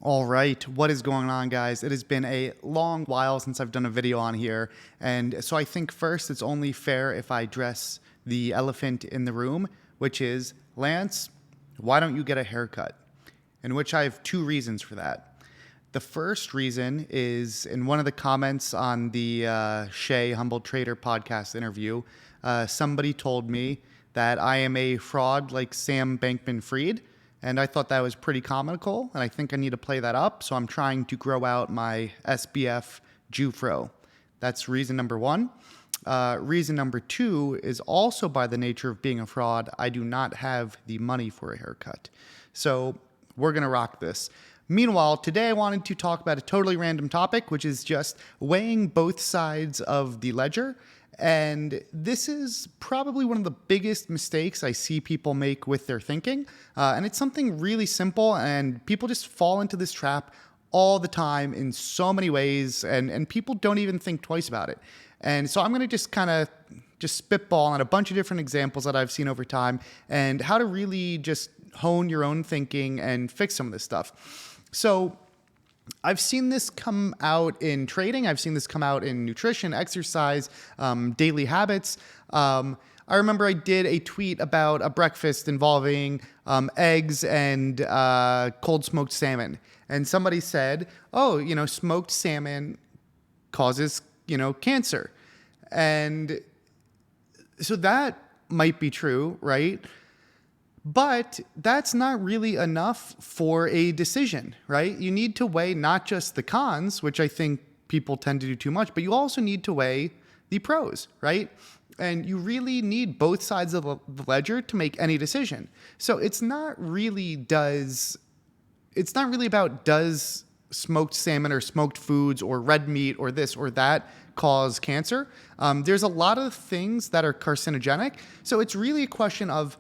All right, what is going on, guys? It has been a long while since I've done a video on here, and so I think first it's only fair if I address the elephant in the room, which is, Lance, why don't you get a haircut? In which I have two reasons for that. The first reason is in one of the comments on the Shea Humble Trader podcast interview, somebody told me that I am a fraud like Sam Bankman-Fried, and I thought that was pretty comical, and I think I need to play that up, so I'm trying to grow out my SBF Jufro. That's reason number one. Reason number two is also by the nature of being a fraud, I do not have the money for a haircut. So we're going to rock this. Meanwhile, today I wanted to talk about a totally random topic, which is just weighing both sides of the ledger. And this is probably one of the biggest mistakes I see people make with their thinking. And it's something really simple, and people just fall into this trap all the time in so many ways, and people don't even think twice about it. And so I'm going to just kind of just spitball on a bunch of different examples that I've seen over time and how to really just hone your own thinking and fix some of this stuff. So I've seen this come out in trading. I've seen this come out in nutrition, exercise, daily habits. I remember I did a tweet about a breakfast involving eggs and cold smoked salmon. And somebody said, oh, smoked salmon causes, cancer. And so that might be true, right? But that's not really enough for a decision, right? You need to weigh not just the cons, which I think people tend to do too much, but you also need to weigh the pros, right? And you really need both sides of the ledger to make any decision. So it's not really about does smoked salmon or smoked foods or red meat or this or that cause cancer. There's a lot of things that are carcinogenic. So it's really a question of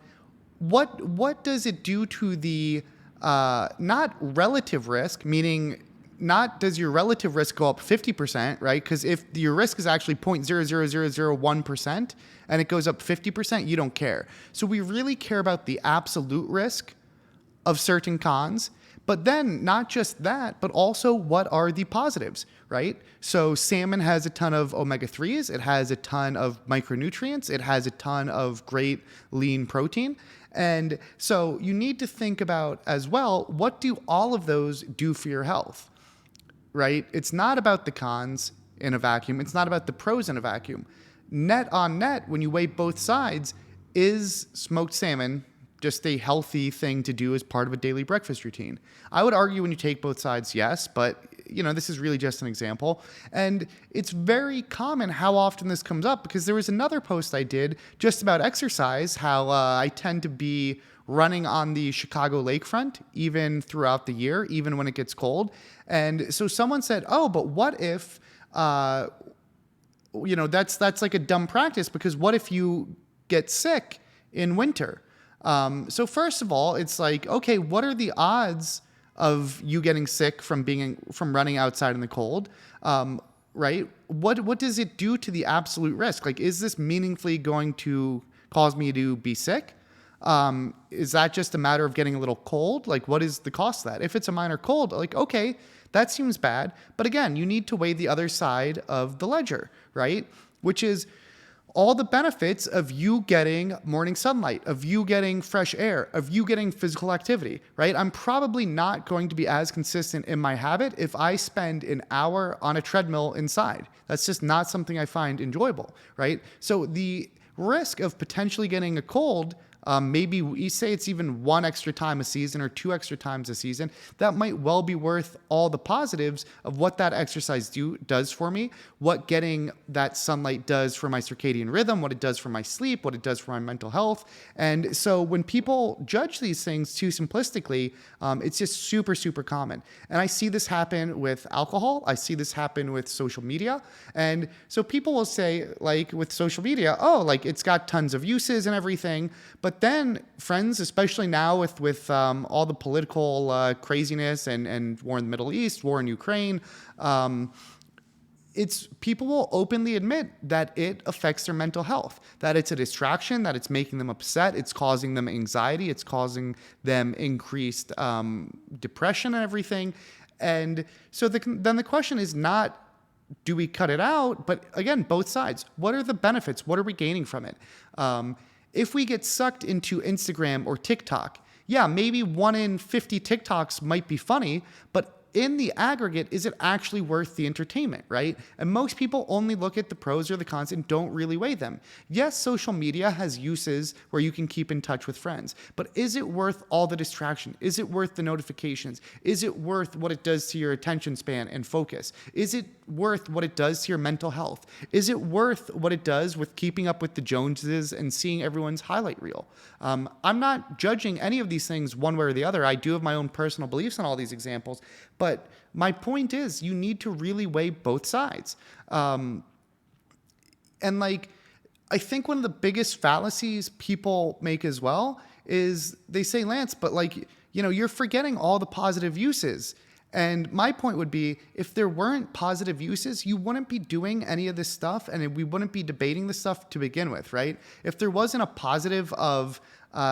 what does it do to the not relative risk, meaning not does your relative risk go up 50%, right? Because if your risk is actually 0.00001% and it goes up 50%, you don't care. So we really care about the absolute risk of certain cons. But then not just that, but also what are the positives, right? So salmon has a ton of omega-3s. It has a ton of micronutrients. It has a ton of great lean protein. And so you need to think about as well, what do all of those do for your health, right? It's not about the cons in a vacuum. It's not about the pros in a vacuum. Net on net, when you weigh both sides, is smoked salmon just a healthy thing to do as part of a daily breakfast routine? I would argue when you take both sides, yes, but this is really just an example. And it's very common how often this comes up, because there was another post I did just about exercise, how I tend to be running on the Chicago lakefront even throughout the year, even when it gets cold. And so someone said, oh, but what if, that's like a dumb practice, because what if you get sick in winter? So first of all, it's like, okay, what are the odds of you getting sick from running outside in the cold? Right? What does it do to the absolute risk? Like, is this meaningfully going to cause me to be sick? Is that just a matter of getting a little cold? Like, what is the cost of that? If it's a minor cold, like, okay, that seems bad. But again, you need to weigh the other side of the ledger, right? Which is all the benefits of you getting morning sunlight, of you getting fresh air, of you getting physical activity, right? I'm probably not going to be as consistent in my habit if I spend an hour on a treadmill inside. That's just not something I find enjoyable, right? So the risk of potentially getting a cold, maybe we say it's even one extra time a season or two extra times a season, that might well be worth all the positives of what that exercise does for me, what getting that sunlight does for my circadian rhythm, what it does for my sleep, what it does for my mental health. And so when people judge these things too simplistically, it's just super, super common. And I see this happen with alcohol. I see this happen with social media. And so people will say, like with social media, oh, like it's got tons of uses and everything. But then friends, especially now with all the political craziness and war in the Middle East, war in Ukraine, it's people will openly admit that it affects their mental health, that it's a distraction, that it's making them upset, it's causing them anxiety, it's causing them increased depression and everything. And so then the question is not, do we cut it out? But again, both sides. What are the benefits? What are we gaining from it? If we get sucked into Instagram or TikTok, yeah, maybe 1 in 50 TikToks might be funny, but in the aggregate, is it actually worth the entertainment, right? And most people only look at the pros or the cons and don't really weigh them. Yes, social media has uses where you can keep in touch with friends, but is it worth all the distraction? Is it worth the notifications? Is it worth what it does to your attention span and focus? Is it worth what it does to your mental health? Is it worth what it does with keeping up with the Joneses and seeing everyone's highlight reel? I'm not judging any of these things one way or the other. I do have my own personal beliefs on all these examples, but my point is you need to really weigh both sides. And like, I think one of the biggest fallacies people make as well is they say, Lance, but like, you're forgetting all the positive uses. And my point would be, if there weren't positive uses, you wouldn't be doing any of this stuff, and we wouldn't be debating this stuff to begin with, right? If there wasn't a positive of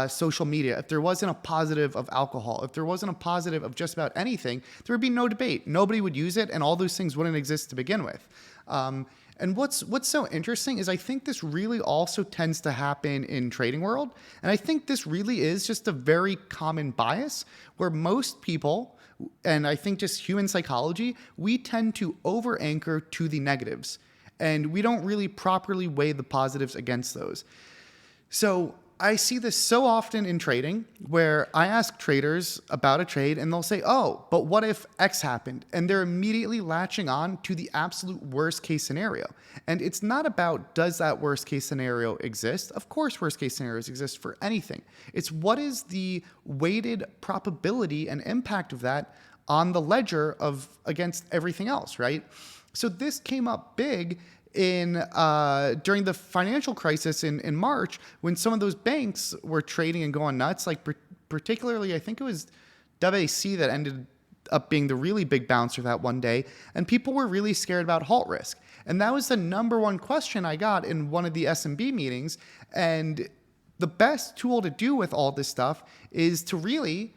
social media, if there wasn't a positive of alcohol, if there wasn't a positive of just about anything, there would be no debate. Nobody would use it, and all those things wouldn't exist to begin with. And what's so interesting is I think this really also tends to happen in trading world, and I think this really is just a very common bias where most people, and I think just human psychology, we tend to over anchor to the negatives, and we don't really properly weigh the positives against those. So I see this so often in trading where I ask traders about a trade and they'll say, oh, but what if X happened? And they're immediately latching on to the absolute worst case scenario. And it's not about, does that worst case scenario exist? Of course, worst case scenarios exist for anything. It's what is the weighted probability and impact of that on the ledger of against everything else, right? So this came up big during the financial crisis in March, when some of those banks were trading and going nuts, like particularly, I think it was WAC that ended up being the really big bouncer that one day, and people were really scared about halt risk. And that was the number one question I got in one of the SMB meetings. And the best tool to do with all this stuff is to really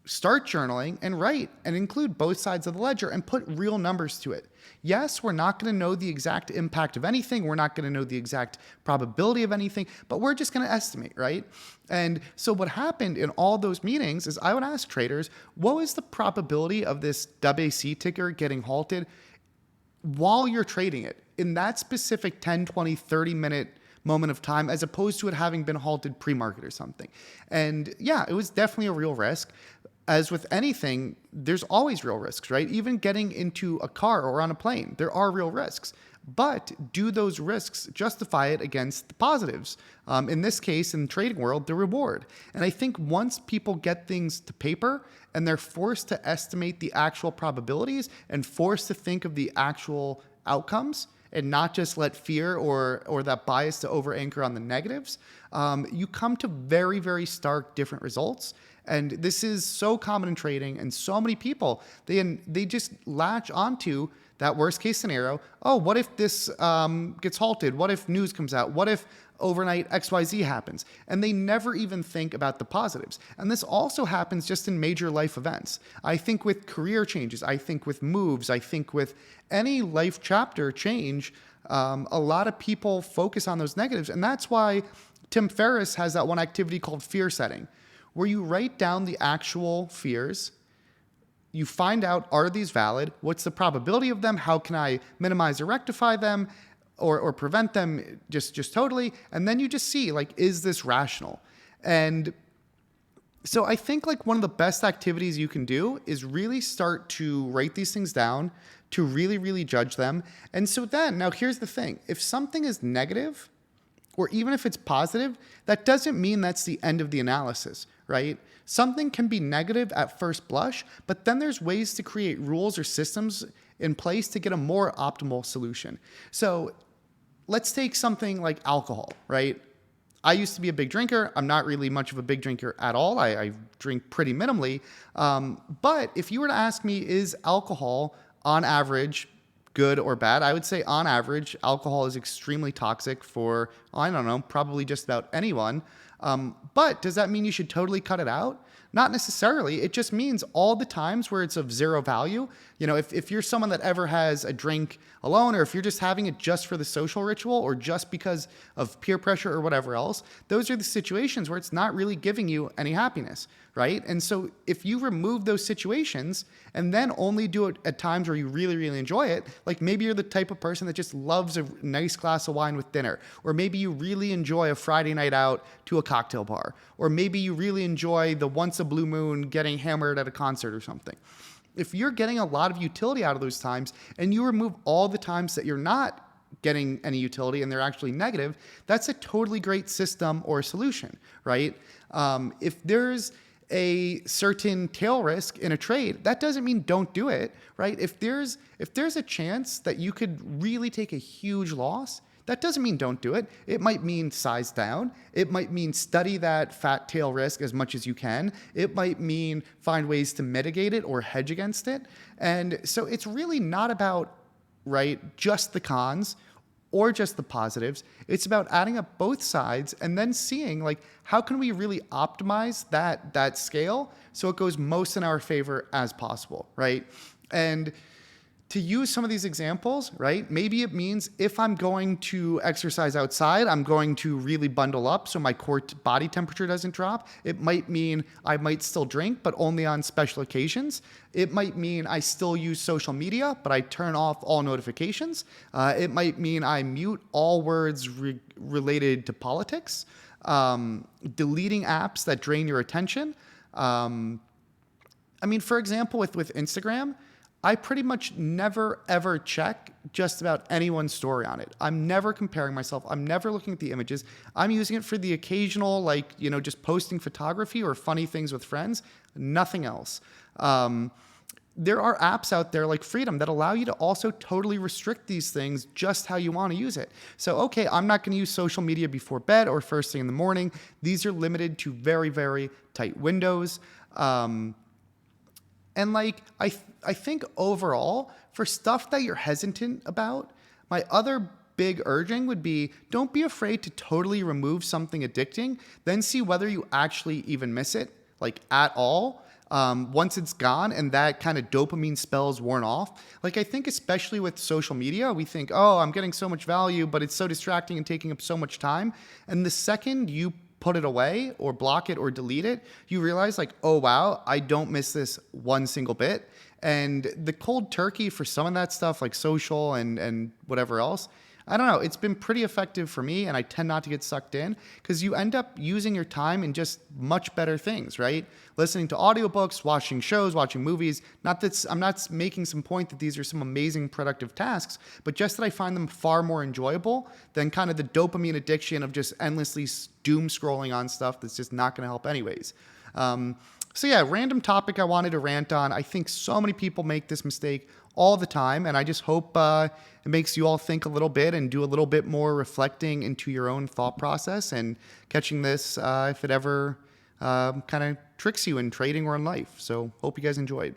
start journaling and write and include both sides of the ledger and put real numbers to it. Yes, we're not going to know the exact impact of anything. We're not going to know the exact probability of anything, but we're just going to estimate, right? And so what happened in all those meetings is I would ask traders, what was the probability of this WAC ticker getting halted while you're trading it in that specific 10, 20, 30 minute moment of time, as opposed to it having been halted pre-market or something? And yeah, it was definitely a real risk. As with anything, there's always real risks, right? Even getting into a car or on a plane, there are real risks. But do those risks justify it against the positives? In this case, in the trading world, the reward. And I think once people get things to paper and they're forced to estimate the actual probabilities and forced to think of the actual outcomes and not just let fear or that bias to over anchor on the negatives, you come to very, very stark different results. And this is so common in trading, and so many people, they just latch onto that worst case scenario. Oh, what if this gets halted? What if news comes out? What if overnight XYZ happens? And they never even think about the positives. And this also happens just in major life events. I think with career changes, I think with moves, I think with any life chapter change, a lot of people focus on those negatives. And that's why Tim Ferriss has that one activity called fear setting, where you write down the actual fears. You find out, are these valid? What's the probability of them? How can I minimize or rectify them or prevent them just totally? And then you just see, like, is this rational? And so I think like one of the best activities you can do is really start to write these things down, to really, really judge them. And so then, now here's the thing. If something is negative, or even if it's positive, that doesn't mean that's the end of the analysis, right? Something can be negative at first blush, but then there's ways to create rules or systems in place to get a more optimal solution. So let's take something like alcohol, right? I used to be a big drinker. I'm not really much of a big drinker at all. I drink pretty minimally. But if you were to ask me, is alcohol on average good or bad. I would say on average, alcohol is extremely toxic for, I don't know, probably just about anyone. But does that mean you should totally cut it out? Not necessarily. It just means all the times where it's of zero value, if you're someone that ever has a drink alone, or if you're just having it just for the social ritual or just because of peer pressure or whatever else, those are the situations where it's not really giving you any happiness, right? And so if you remove those situations and then only do it at times where you really, really enjoy it, like maybe you're the type of person that just loves a nice glass of wine with dinner, or maybe you really enjoy a Friday night out to a cocktail bar, or maybe you really enjoy the once a blue moon getting hammered at a concert or something. If you're getting a lot of utility out of those times and you remove all the times that you're not getting any utility and they're actually negative, that's a totally great system or solution, right? If there's a certain tail risk in a trade, that doesn't mean don't do it, right? If there's a chance that you could really take a huge loss, that doesn't mean don't do it. It might mean size down. It might mean study that fat tail risk as much as you can. It might mean find ways to mitigate it or hedge against it. And so it's really not about, right, just the cons or just the positives. It's about adding up both sides and then seeing, like, how can we really optimize that scale so it goes most in our favor as possible, right? And to use some of these examples, right? Maybe it means if I'm going to exercise outside, I'm going to really bundle up so my core body temperature doesn't drop. It might mean I might still drink, but only on special occasions. It might mean I still use social media, but I turn off all notifications. It might mean I mute all words related to politics, deleting apps that drain your attention. For example, with Instagram, I pretty much never, ever check just about anyone's story on it. I'm never comparing myself. I'm never looking at the images. I'm using it for the occasional, just posting photography or funny things with friends, nothing else. There are apps out there like Freedom that allow you to also totally restrict these things just how you want to use it. So, okay, I'm not going to use social media before bed or first thing in the morning. These are limited to very, very tight windows. I think overall, for stuff that you're hesitant about, my other big urging would be don't be afraid to totally remove something addicting, then see whether you actually even miss it, at all. Once it's gone and that kind of dopamine spell's worn off. I think especially with social media, we think, oh, I'm getting so much value, but it's so distracting and taking up so much time. And the second you put it away or block it or delete it, you realize oh, wow, I don't miss this one single bit. And the cold turkey for some of that stuff like social and whatever else, I don't know. It's been pretty effective for me, and I tend not to get sucked in because you end up using your time in just much better things, right? Listening to audiobooks, watching shows, watching movies. Not that I'm not making some point that these are some amazing productive tasks, but just that I find them far more enjoyable than kind of the dopamine addiction of just endlessly doom scrolling on stuff that's just not going to help anyways. So yeah, random topic I wanted to rant on. I think so many people make this mistake all the time, and I just hope it makes you all think a little bit and do a little bit more reflecting into your own thought process and catching this if it ever kind of tricks you in trading or in life. So hope you guys enjoyed.